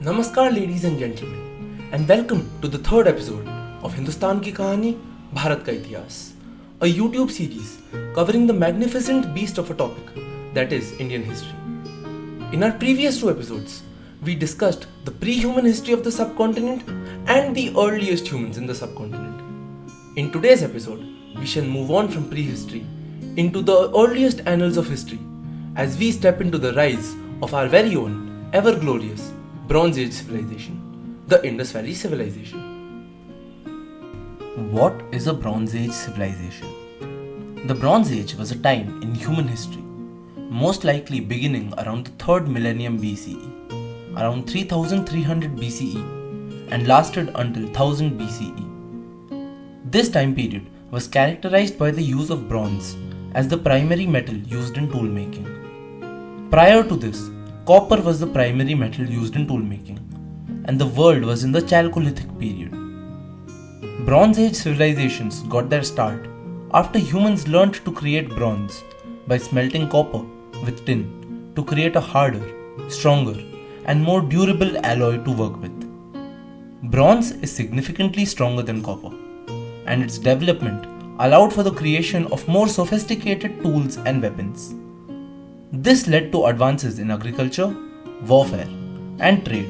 Namaskar ladies and gentlemen, and welcome to the third episode of Hindustan Ki Kahani, Bharat Ka Itihas, a YouTube series covering the magnificent beast of a topic that is Indian history. In our previous two episodes, we discussed the pre-human history of the subcontinent and the earliest humans in the subcontinent. In today's episode, we shall move on from prehistory into the earliest annals of history as we step into the rise of our very own ever-glorious Bronze Age civilization, the Indus Valley civilization. What is a Bronze Age civilization? The Bronze Age was a time in human history, most likely beginning around the 3rd millennium BCE, around 3300 BCE, and lasted until 1000 BCE. This time period was characterized by the use of bronze as the primary metal used in tool making. Prior to this, copper was the primary metal used in tool making, and the world was in the Chalcolithic period. Bronze Age civilizations got their start after humans learned to create bronze by smelting copper with tin to create a harder, stronger, and more durable alloy to work with. Bronze is significantly stronger than copper, and its development allowed for the creation of more sophisticated tools and weapons. This led to advances in agriculture, warfare, and trade,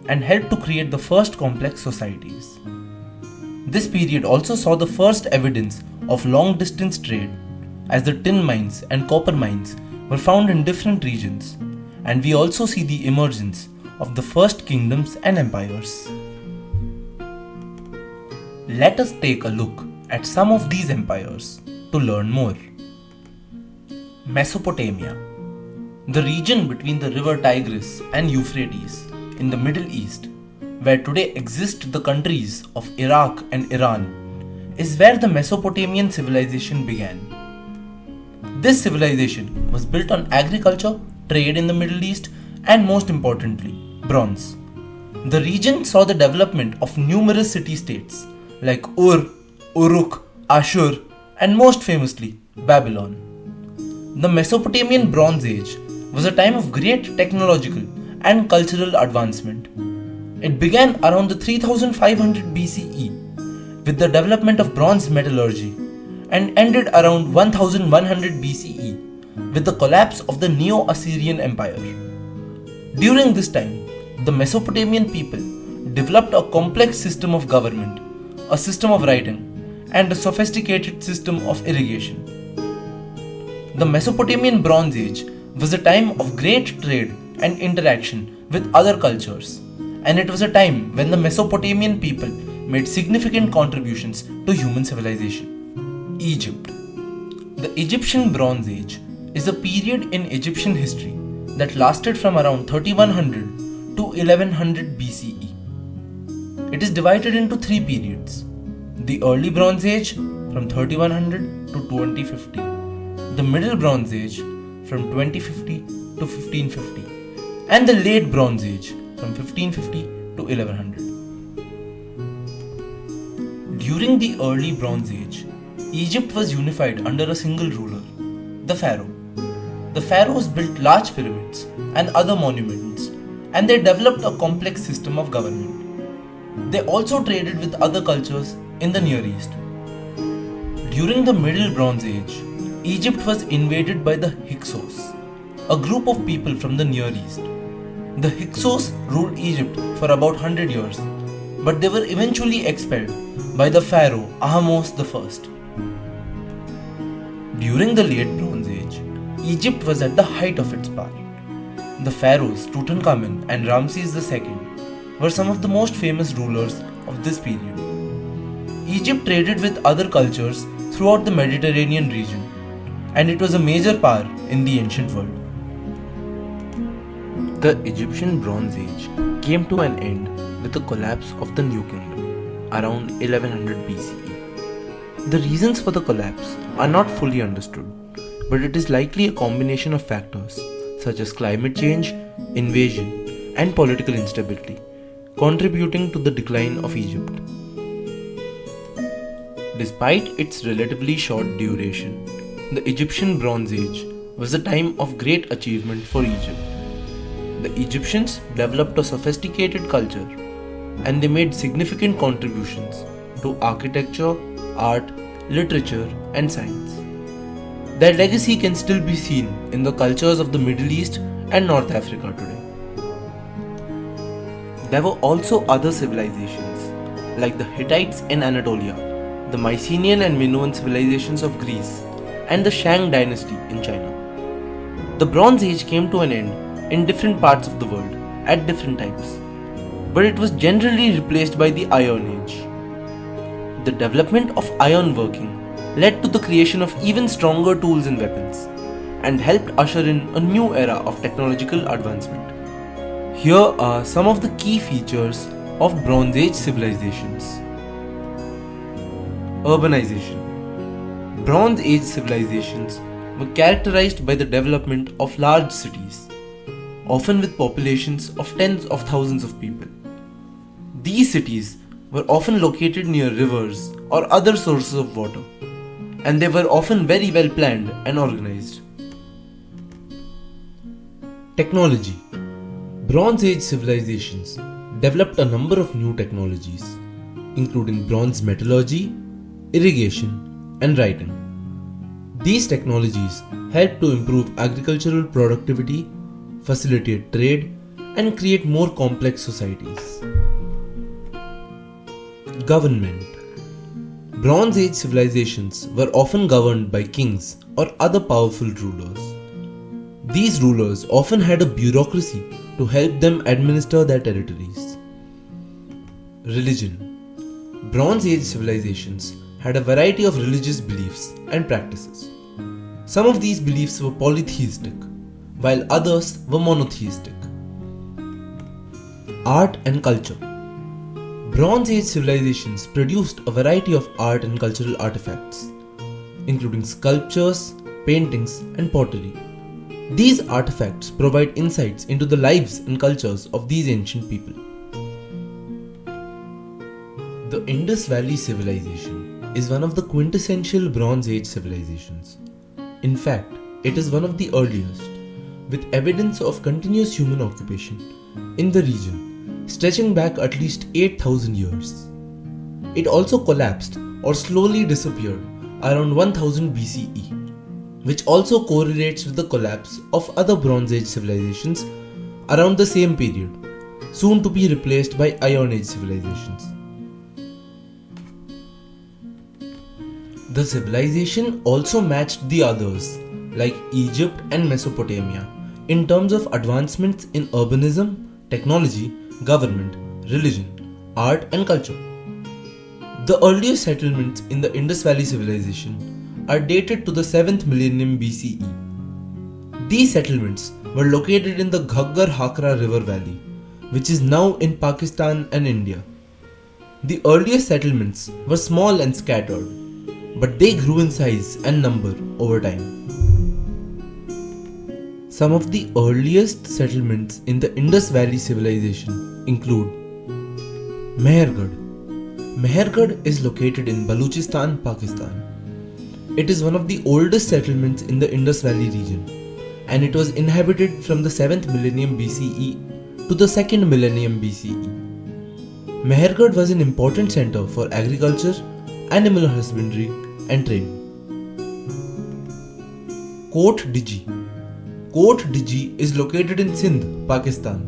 and helped to create the first complex societies. This period also saw the first evidence of long-distance trade, as the tin mines and copper mines were found in different regions, and we also see the emergence of the first kingdoms and empires. Let us take a look at some of these empires to learn more. Mesopotamia, the region between the river Tigris and Euphrates in the Middle East, where today exist the countries of Iraq and Iran, is where the Mesopotamian civilization began. This civilization was built on agriculture, trade in the Middle East, and most importantly, bronze. The region saw the development of numerous city-states like Ur, Uruk, Ashur, and most famously, Babylon. The Mesopotamian Bronze Age was a time of great technological and cultural advancement. It began around the 3500 BCE with the development of bronze metallurgy and ended around 1100 BCE with the collapse of the Neo-Assyrian Empire. During this time, the Mesopotamian people developed a complex system of government, a system of writing, and a sophisticated system of irrigation. The Mesopotamian Bronze Age was a time of great trade and interaction with other cultures, and it was a time when the Mesopotamian people made significant contributions to human civilization. Egypt. The Egyptian Bronze Age is a period in Egyptian history that lasted from around 3100 to 1100 BCE. It is divided into three periods: the Early Bronze Age from 3100 to 2050, the Middle Bronze Age from 2050 to 1550, and the Late Bronze Age from 1550 to 1100. During the Early Bronze Age, Egypt was unified under a single ruler, the Pharaoh. The pharaohs built large pyramids and other monuments, and they developed a complex system of government. They also traded with other cultures in the Near East. During the Middle Bronze Age, Egypt was invaded by the Hyksos, a group of people from the Near East. The Hyksos ruled Egypt for about 100 years, but they were eventually expelled by the pharaoh Ahmose I. During the Late Bronze Age, Egypt was at the height of its power. The pharaohs Tutankhamun and Ramses II were some of the most famous rulers of this period. Egypt traded with other cultures throughout the Mediterranean region, and it was a major power in the ancient world. The Egyptian Bronze Age came to an end with the collapse of the New Kingdom around 1100 BCE. The reasons for the collapse are not fully understood, but it is likely a combination of factors such as climate change, invasion, and political instability, contributing to the decline of Egypt. Despite its relatively short duration, the Egyptian Bronze Age was a time of great achievement for Egypt. the Egyptians developed a sophisticated culture and they made significant contributions to architecture, art, literature, and science. Their legacy can still be seen in the cultures of the Middle East and North Africa today. There were also other civilizations, like the Hittites in Anatolia, the Mycenaean and Minoan civilizations of Greece, and the Shang dynasty in China. The Bronze Age came to an end in different parts of the world at different times, but it was generally replaced by the Iron Age. The development of iron working led to the creation of even stronger tools and weapons, and helped usher in a new era of technological advancement. Here are some of the key features of Bronze Age civilizations. Urbanization. Bronze Age civilizations were characterized by the development of large cities, often with populations of tens of thousands of people. These cities were often located near rivers or other sources of water, and they were often very well planned and organized. Technology. Bronze Age civilizations developed a number of new technologies, including bronze metallurgy, irrigation, and writing. These technologies helped to improve agricultural productivity, facilitate trade, and create more complex societies. Government. Bronze Age civilizations were often governed by kings or other powerful rulers. These rulers often had a bureaucracy to help them administer their territories. Religion. Bronze Age civilizations had a variety of religious beliefs and practices. Some of these beliefs were polytheistic, while others were monotheistic. Art and culture. Bronze Age civilizations produced a variety of art and cultural artifacts, including sculptures, paintings, and pottery. These artifacts provide insights into the lives and cultures of these ancient people. The Indus Valley Civilization is one of the quintessential Bronze Age civilizations. In fact, it is one of the earliest, with evidence of continuous human occupation in the region stretching back at least 8,000 years. It also collapsed or slowly disappeared around 1000 BCE, which also correlates with the collapse of other Bronze Age civilizations around the same period, soon to be replaced by Iron Age civilizations. The civilization also matched the others, like Egypt and Mesopotamia, in terms of advancements in urbanism, technology, government, religion, art, and culture. The earliest settlements in the Indus Valley Civilization are dated to the 7th millennium BCE. These settlements were located in the Ghaggar-Hakra river valley, which is now in Pakistan and India. The earliest settlements were small and scattered, but they grew in size and number over time. Some of the earliest settlements in the Indus Valley Civilization include Mehergarh. Mehergarh is located in Balochistan, Pakistan. It is one of the oldest settlements in the Indus Valley region, and it was inhabited from the 7th millennium BCE to the 2nd millennium BCE. Mehergarh was an important center for agriculture, animal husbandry, and trade. Kot Diji. Kot Diji is located in Sindh, Pakistan.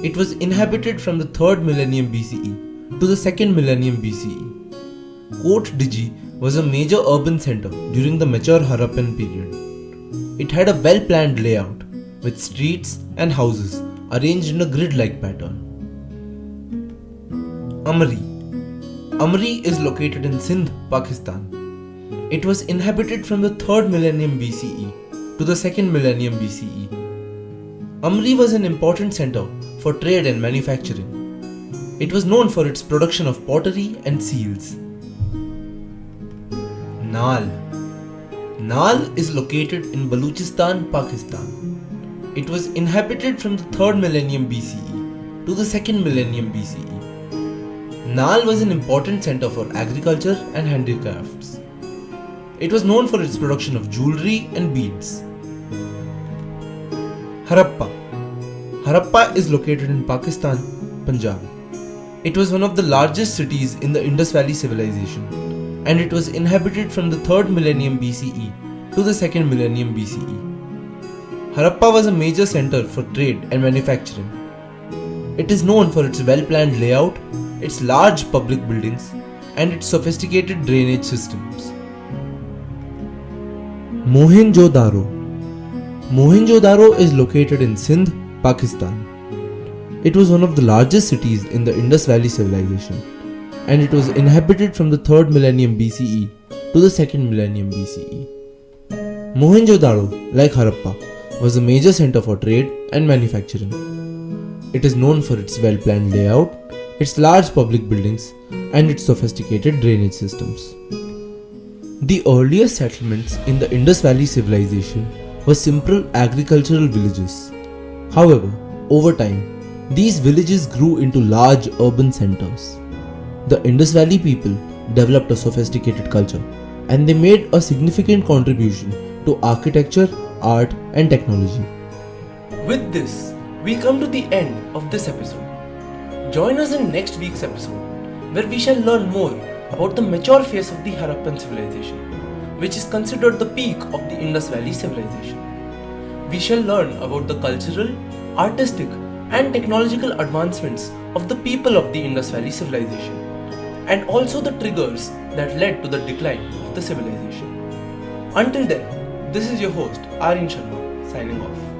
It was inhabited from the 3rd millennium BCE to the 2nd millennium BCE. Kot Diji was a major urban center during the mature Harappan period. It had a well-planned layout with streets and houses arranged in a grid-like pattern. Amri. Amri is located in Sindh, Pakistan. It was inhabited from the 3rd millennium BCE to the 2nd millennium BCE. Amri was an important center for trade and manufacturing. It was known for its production of pottery and seals. Nal. Nal is located in Balochistan, Pakistan. It was inhabited from the 3rd millennium BCE to the 2nd millennium BCE. Nal was an important center for agriculture and handicrafts. It was known for its production of jewelry and beads. Harappa. Harappa is located in Pakistan, Punjab. It was one of the largest cities in the Indus Valley civilization, and it was inhabited from the 3rd millennium BCE to the 2nd millennium BCE. Harappa was a major center for trade and manufacturing. It is known for its well-planned layout, its large public buildings, and its sophisticated drainage systems. Mohenjo-daro. Mohenjo-daro is located in Sindh, Pakistan. It was one of the largest cities in the Indus Valley civilization, and it was inhabited from the 3rd millennium BCE to the 2nd millennium BCE. Mohenjo-daro, like Harappa, was a major center for trade and manufacturing. It is known for its well-planned layout, its large public buildings, and its sophisticated drainage systems. The earliest settlements in the Indus Valley civilization were simple agricultural villages. However, over time, these villages grew into large urban centers. The Indus Valley people developed a sophisticated culture, and they made a significant contribution to architecture, art, and technology. With this, we come to the end of this episode. Join us in next week's episode, where we shall learn more about the mature phase of the Harappan civilization, which is considered the peak of the Indus Valley civilization. We shall learn about the cultural, artistic, and technological advancements of the people of the Indus Valley civilization, and also the triggers that led to the decline of the civilization. Until then, this is your host Aryan Sharma signing off.